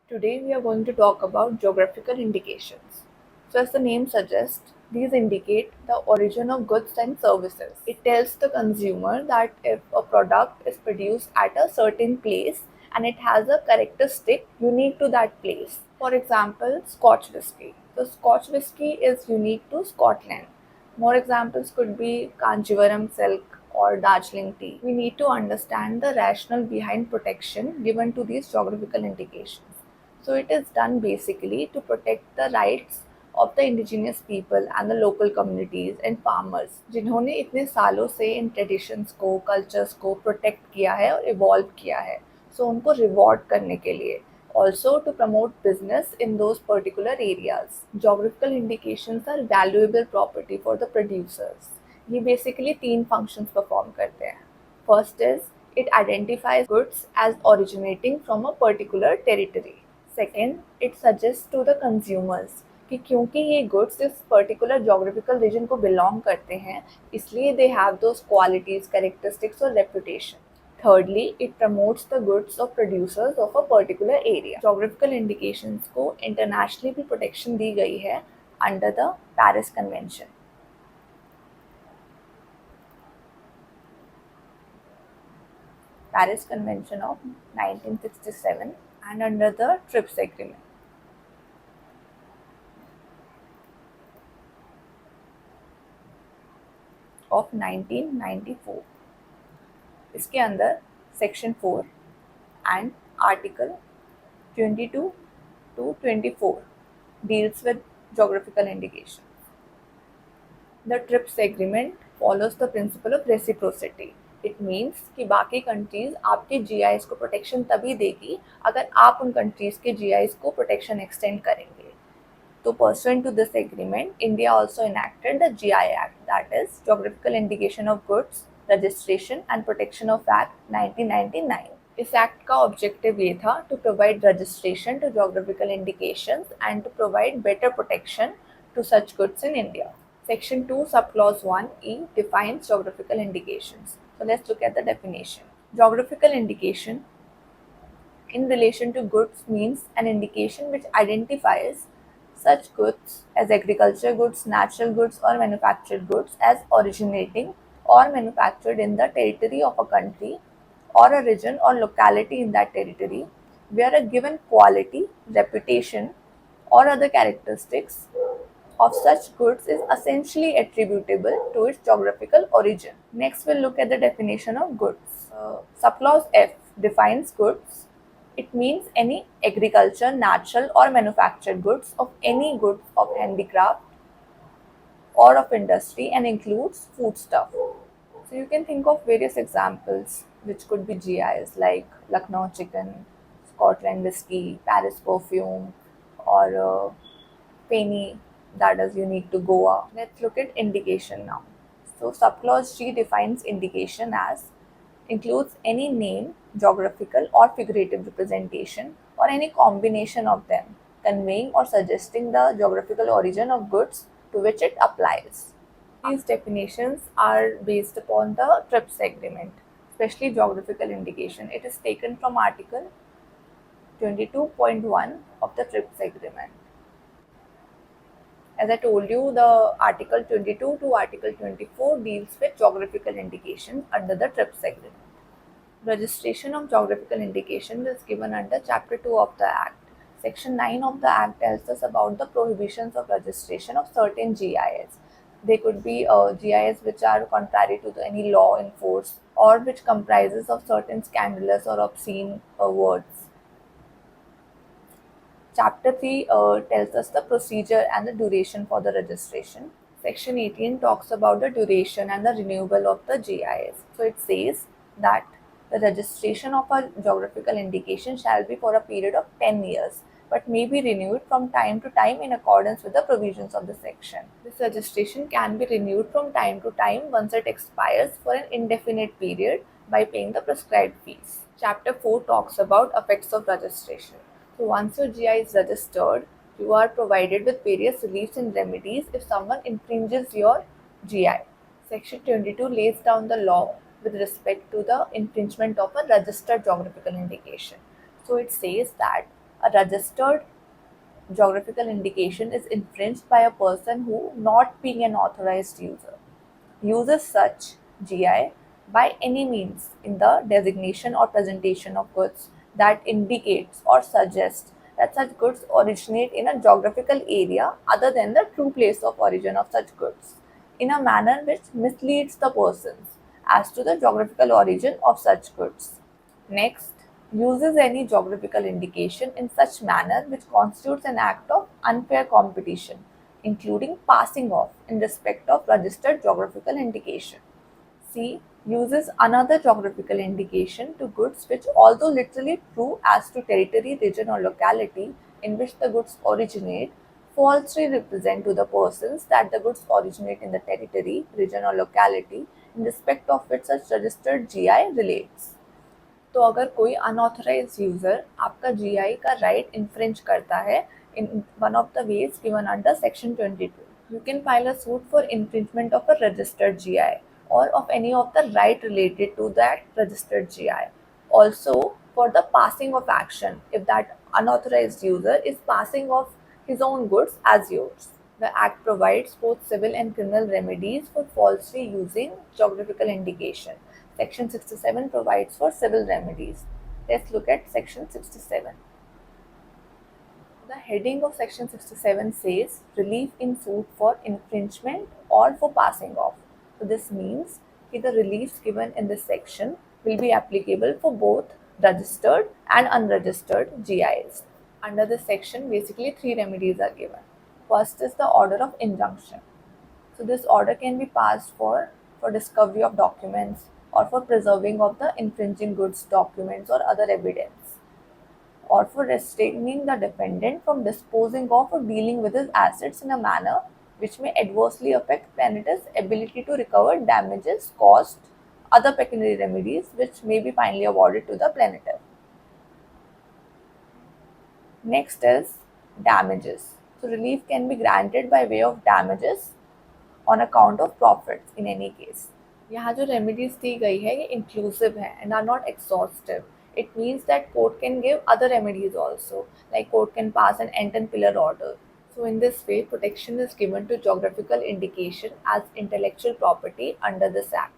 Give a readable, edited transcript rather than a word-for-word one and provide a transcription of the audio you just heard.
Today we are going to talk about geographical indications. So as the name suggests, these indicate the origin of goods and services. It tells the consumer that if a product is produced at a certain place and it has a characteristic unique to that place. For example, Scotch whisky. So Scotch whisky is unique to Scotland. More examples could be Kanjivaram silk or Darjeeling tea. We need to understand the rationale behind protection given to these geographical indications. So it is done basically to protect the rights of the indigenous people and the local communities and farmers जिन्होंने इतने सालों से इन traditions को cultures को protect किया है और evolve किया है सो उनको रिवॉर्ड करने के लिए also to promote business in those particular areas. Geographical indications are valuable property for the producers. ये basically तीन functions perform करते हैं. First is it identifies goods as originating from a particular territory. Second, it suggests to the consumers कि क्योंकि ये goods इस particular geographical region को belong करते हैं इसलिए they have those qualities characteristics और reputation. Thirdly, it promotes the goods of producers of a particular area. Geographical indications को internationally भी protection दी गई है under the Paris Convention. Paris Convention of 1967 and under the TRIPS Agreement. Of 1994. इसके अंदर section 4 and article 22 to 24 deals with geographical indications. The TRIPS agreement follows the principle of reciprocity. It means कि बाकी countries आपके GIs को protection तभी देगी अगर आप उन कंट्रीज के GIs को प्रोटेक्शन एक्सटेंड करेंगे. So pursuant to this agreement, India also enacted the GI Act, that is Geographical Indication of Goods, Registration and Protection of Act 1999. इस एक्ट का ऑब्जेक्टिव ये था to provide registration to geographical indications and to provide better protection to such goods in India. Section 2, subclause 1E defines geographical indications. So let's look at the definition. Geographical indication in relation to goods means an indication which identifies such goods as agriculture goods, natural goods or manufactured goods as originating or manufactured in the territory of a country or a region or locality in that territory where a given quality, reputation or other characteristics of such goods is essentially attributable to its geographical origin. Next, we'll look at the definition of goods. Subclause F defines goods. It means any agriculture, natural or manufactured goods of any goods of handicraft or of industry and includes foodstuff. So you can think of various examples which could be GIs like Lucknow chicken, Scotland whiskey, Paris perfume, or penny that is unique to Goa. Let's look at indication now. So subclause G defines indication as includes any name, geographical or figurative representation or any combination of them conveying or suggesting the geographical origin of goods to which it applies. These definitions are based upon the TRIPS agreement, especially geographical indication. It is taken from article 22.1 of the TRIPS agreement. As I told you, the article 22 to article 24 deals with geographical indications under the TRIPS agreement. Registration of geographical indications is given under chapter 2 of the act. Section 9 of the act tells us about the prohibitions of registration of certain GIs. They could be GIs which are contrary to any law in force or which comprises of certain scandalous or obscene words. Chapter 3 tells us the procedure and the duration for the registration. Section 18 talks about the duration and the renewal of the GIs. So it says that the registration of a geographical indication shall be for a period of 10 years but may be renewed from time to time in accordance with the provisions of the section. This registration can be renewed from time to time once it expires for an indefinite period by paying the prescribed fees. Chapter 4 talks about effects of registration. So once your GI is registered, you are provided with various reliefs and remedies if someone infringes your GI. Section 22 lays down the law with respect to the infringement of a registered geographical indication. So it says that A registered geographical indication is infringed by a person who, not being an authorized user, uses such GI by any means in the designation or presentation of goods that indicates or suggests that such goods originate in a geographical area other than the true place of origin of such goods, in a manner which misleads the persons as to the geographical origin of such goods. Next, uses any geographical indication in such manner which constitutes an act of unfair competition, including passing off in respect of registered geographical indication. C. Uses another geographical indication to goods which, although literally true as to territory, region, or locality in which the goods originate, falsely represent to the persons that the goods originate in the territory, region, or locality in respect of which such registered GI relates. तो अगर कोई unauthorized user आपका GI का right infringe करता है in one of the ways given under section 22, you can file a suit for infringement of a registered GI or of any of the right related to that registered GI. Also, for the passing of action, if that unauthorized user is passing off his own goods as yours. The Act provides both civil and criminal remedies for falsely using geographical indication. Section 67 provides for civil remedies. Let's look at Section 67. The heading of Section 67 says relief in suit for infringement or for passing off. So this means that the reliefs given in this section will be applicable for both registered and unregistered GIs. Under this section, basically three remedies are given. First is the order of injunction. So this order can be passed for discovery of documents or for preserving of the infringing goods documents or other evidence, or for restraining the defendant from disposing of or dealing with his assets in a manner which may adversely affect plaintiff's ability to recover damages caused, other pecuniary remedies which may be finally awarded to the plaintiff. Next is damages. So relief can be granted by way of damages on account of profits in any case. यहाँ जो remedies दी गई है ये inclusive है and are not exhaustive. It means that court can give other remedies also, like court can pass an end and pillar order. So in this way, protection is given to geographical indication as intellectual property under this act.